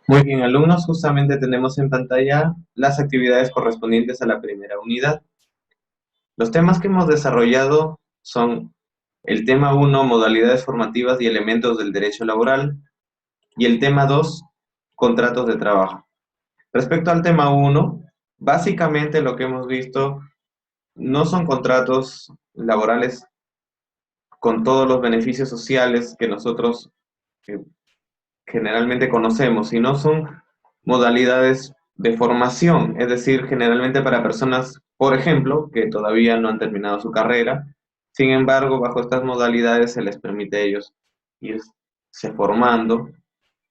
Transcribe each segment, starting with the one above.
Muy bien, alumnos, justamente tenemos en pantalla las actividades correspondientes a la primera unidad. Los temas que hemos desarrollado son el tema 1, modalidades formativas y elementos del derecho laboral, y el tema 2, contratos de trabajo. Respecto al tema 1, básicamente lo que hemos visto no son contratos laborales con todos los beneficios sociales que nosotros eh, generalmente conocemos, sino son modalidades de formación, es decir, generalmente para personas, por ejemplo, que todavía no han terminado su carrera. Sin embargo, bajo estas modalidades se les permite a ellos irse formando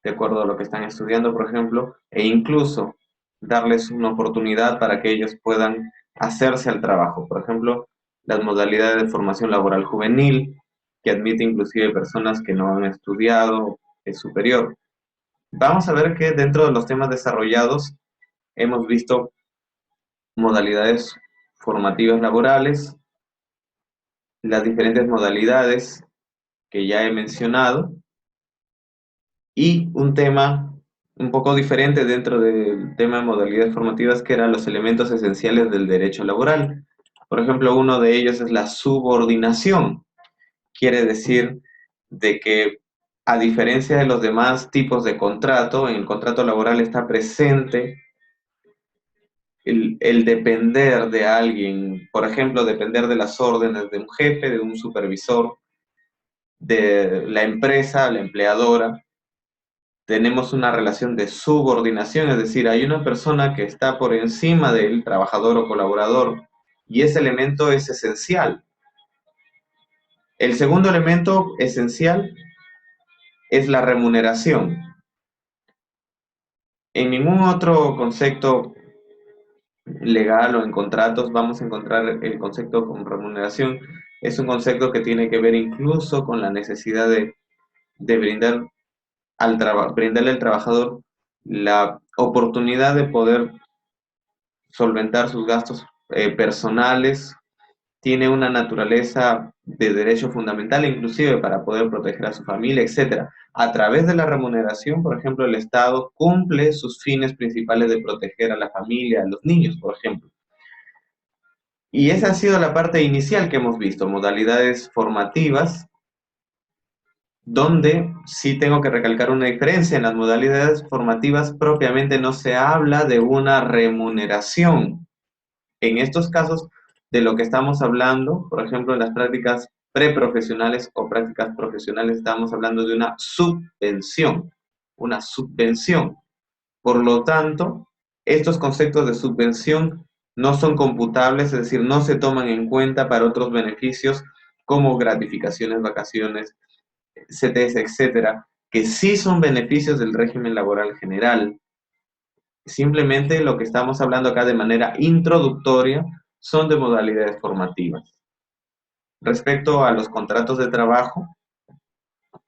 de acuerdo a lo que están estudiando, por ejemplo, e incluso darles una oportunidad para que ellos puedan hacerse al trabajo. Por ejemplo, las modalidades de formación laboral juvenil, que admite inclusive personas que no han estudiado superior. Vamos a ver que dentro de los temas desarrollados hemos visto modalidades formativas laborales, las diferentes modalidades que ya he mencionado, y un tema un poco diferente dentro del tema de modalidades formativas, que eran los elementos esenciales del derecho laboral. Por ejemplo, uno de ellos es la subordinación. Quiere decir de que, a diferencia de los demás tipos de contrato, en el contrato laboral está presente el depender de alguien, por ejemplo, depender de las órdenes de un jefe, de un supervisor, de la empresa, la empleadora. Tenemos una relación de subordinación, es decir, hay una persona que está por encima del trabajador o colaborador, y ese elemento es esencial. El segundo elemento esencial es la remuneración. En ningún otro concepto legal o en contratos vamos a encontrar el concepto con remuneración. Es un concepto que tiene que ver incluso con la necesidad de brindarle al trabajador la oportunidad de poder solventar sus gastos personales. Tiene una naturaleza de derecho fundamental, inclusive para poder proteger a su familia, etcétera. A través de la remuneración, por ejemplo, el Estado cumple sus fines principales de proteger a la familia, a los niños, por ejemplo. Y esa ha sido la parte inicial que hemos visto, modalidades formativas, donde sí tengo que recalcar una diferencia. En las modalidades formativas propiamente no se habla de una remuneración. En estos casos, de lo que estamos hablando, por ejemplo, en las prácticas preprofesionales o prácticas profesionales, estamos hablando de una subvención, una subvención. Por lo tanto, estos conceptos de subvención no son computables, es decir, no se toman en cuenta para otros beneficios como gratificaciones, vacaciones, CTS, etcétera, que sí son beneficios del régimen laboral general. Simplemente lo que estamos hablando acá de manera introductoria son de modalidades formativas. Respecto a los contratos de trabajo,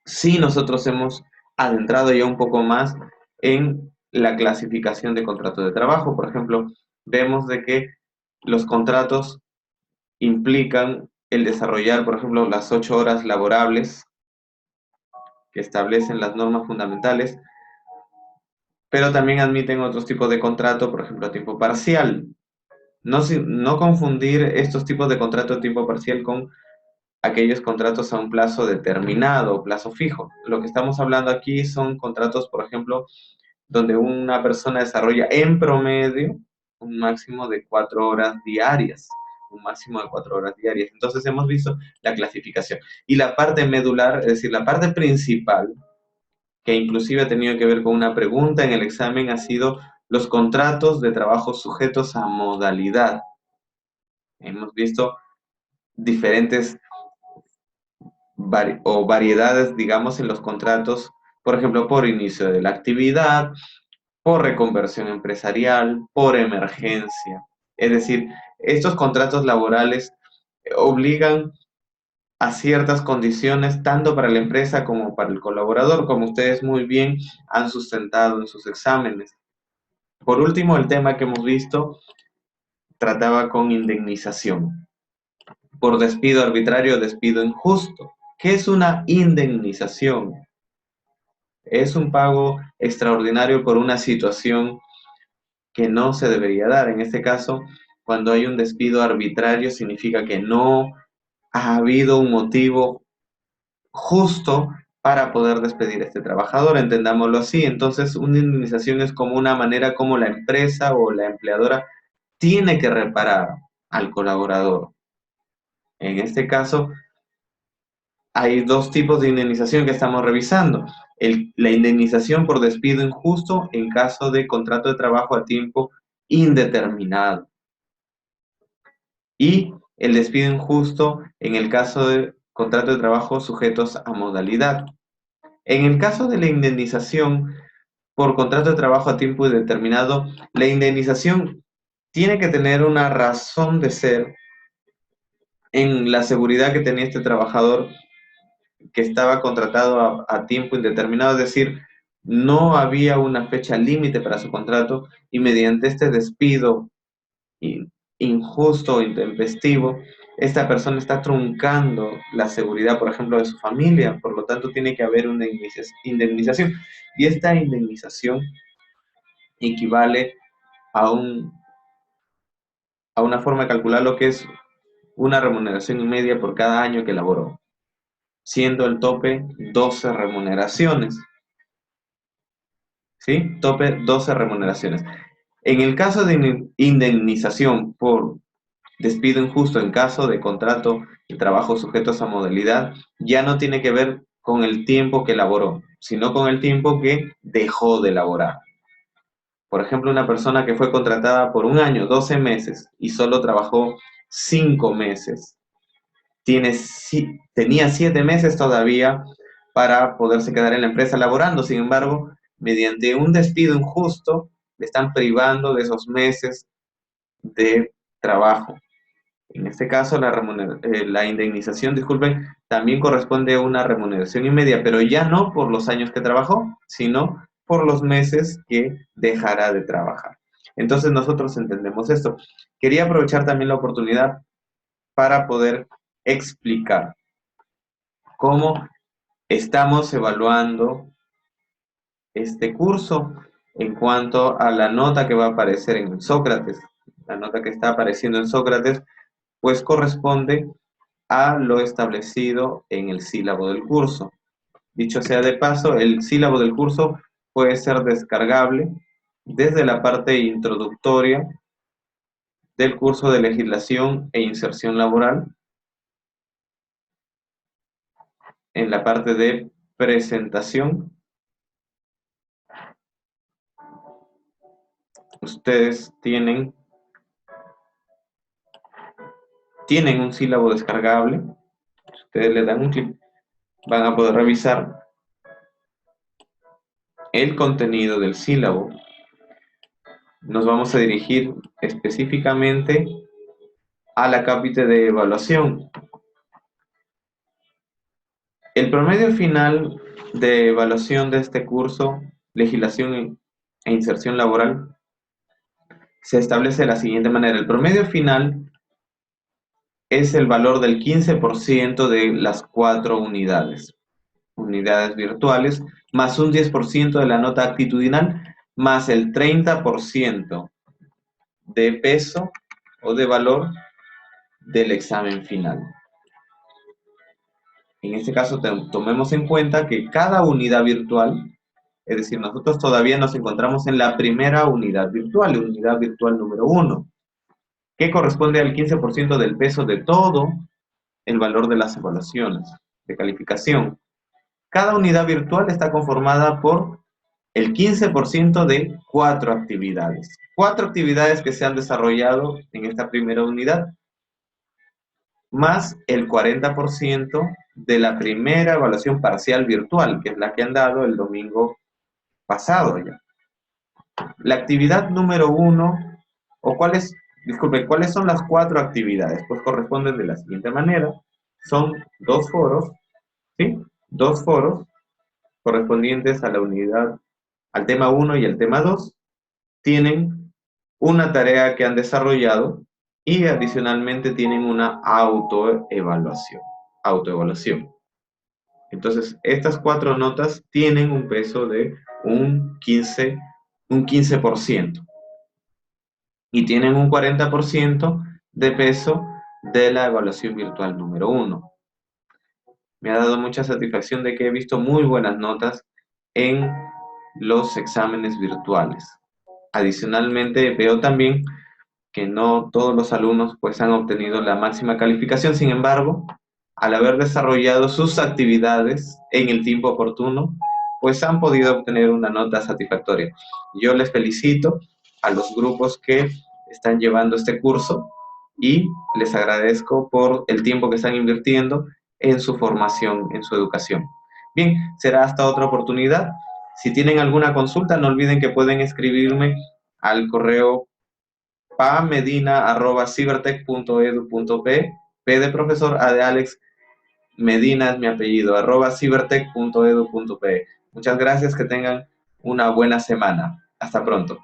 sí nosotros hemos adentrado ya un poco más en la clasificación de contratos de trabajo. Por ejemplo, vemos de que los contratos implican el desarrollar, por ejemplo, las 8 horas laborables que establecen las normas fundamentales, pero también admiten otros tipos de contrato, por ejemplo, a tiempo parcial. No confundir estos tipos de contrato a tiempo parcial con aquellos contratos a un plazo determinado o plazo fijo. Lo que estamos hablando aquí son contratos, por ejemplo, donde una persona desarrolla en promedio un máximo de 4 horas diarias. Un máximo de 4 horas diarias. Entonces hemos visto la clasificación. Y la parte medular, es decir, la parte principal, que inclusive ha tenido que ver con una pregunta en el examen, ha sido los contratos de trabajo sujetos a modalidad. Hemos visto diferentes variedades, digamos, en los contratos, por ejemplo, por inicio de la actividad, por reconversión empresarial, por emergencia. Es decir, estos contratos laborales obligan a ciertas condiciones tanto para la empresa como para el colaborador, como ustedes muy bien han sustentado en sus exámenes. Por último, el tema que hemos visto trataba con indemnización por despido arbitrario o despido injusto. ¿Qué es una indemnización? Es un pago extraordinario por una situación que no se debería dar. En este caso, cuando hay un despido arbitrario, significa que no ha habido un motivo justo para poder despedir a este trabajador, entendámoslo así. Entonces, una indemnización es como una manera como la empresa o la empleadora tiene que reparar al colaborador. En este caso, hay dos tipos de indemnización que estamos revisando. La indemnización por despido injusto en caso de contrato de trabajo a tiempo indeterminado y el despido injusto en el caso de contrato de trabajo sujetos a modalidad. En el caso de la indemnización por contrato de trabajo a tiempo indeterminado, la indemnización tiene que tener una razón de ser en la seguridad que tenía este trabajador que estaba contratado a tiempo indeterminado, es decir, no había una fecha límite para su contrato y mediante este despido injusto o intempestivo, esta persona está truncando la seguridad, por ejemplo, de su familia, por lo tanto tiene que haber una indemnización. Y esta indemnización equivale a, a una forma de calcular lo que es una remuneración y media por cada año que laboró, siendo el tope 12 remuneraciones. ¿Sí? Tope 12 remuneraciones. En el caso de indemnización por despido injusto en caso de contrato y trabajo sujetos a modalidad, ya no tiene que ver con el tiempo que laboró, sino con el tiempo que dejó de laborar. Por ejemplo, una persona que fue contratada por un año, 12 meses, y solo trabajó 5 meses, tenía 7 meses todavía para poderse quedar en la empresa laborando. Sin embargo, mediante un despido injusto, le están privando de esos meses de trabajo. En este caso, la indemnización, disculpen, también corresponde a una remuneración y media, pero ya no por los años que trabajó, sino por los meses que dejará de trabajar. Entonces nosotros entendemos esto. Quería aprovechar también la oportunidad para poder explicar cómo estamos evaluando este curso en cuanto a la nota que va a aparecer en Sócrates. La nota que está apareciendo en Sócrates, pues corresponde a lo establecido en el sílabo del curso. Dicho sea de paso, el sílabo del curso puede ser descargable desde la parte introductoria del curso de legislación e inserción laboral, en la parte de presentación. Ustedes tienen un sílabo descargable. Si ustedes le dan un clic, van a poder revisar el contenido del sílabo. Nos vamos a dirigir específicamente a la cápita de evaluación. El promedio final de evaluación de este curso, legislación e inserción laboral, se establece de la siguiente manera. El promedio final es el valor del 15% de las 4 unidades virtuales, más un 10% de la nota actitudinal, más el 30% de peso o de valor del examen final. En este caso, tomemos en cuenta que cada unidad virtual, es decir, nosotros todavía nos encontramos en la primera unidad virtual número 1, que corresponde al 15% del peso de todo el valor de las evaluaciones de calificación. Cada unidad virtual está conformada por el 15% de 4 actividades. 4 actividades que se han desarrollado en esta primera unidad, más el 40% de la primera evaluación parcial virtual, que es la que han dado el domingo pasado ya. La actividad número 1, o ¿cuáles son las 4 actividades? Pues corresponden de la siguiente manera. Son 2 foros, ¿sí? 2 foros correspondientes a la unidad, al tema 1 y al tema 2. Tienen una tarea que han desarrollado y adicionalmente tienen una autoevaluación. Entonces, estas 4 notas tienen un peso de un 15% y tienen un 40% de peso de la evaluación virtual número 1. Me ha dado mucha satisfacción de que he visto muy buenas notas en los exámenes virtuales. Adicionalmente, veo también que no todos los alumnos pues han obtenido la máxima calificación. Sin embargo, al haber desarrollado sus actividades en el tiempo oportuno, pues han podido obtener una nota satisfactoria. Yo les felicito a los grupos que están llevando este curso y les agradezco por el tiempo que están invirtiendo en su formación, en su educación. Bien, será hasta otra oportunidad. Si tienen alguna consulta, no olviden que pueden escribirme al correo pamedina@cibertech.edu.p, P de profesor, A de Alex, Medina es mi apellido, @cibertech.edu.p. Muchas gracias, que tengan una buena semana. Hasta pronto.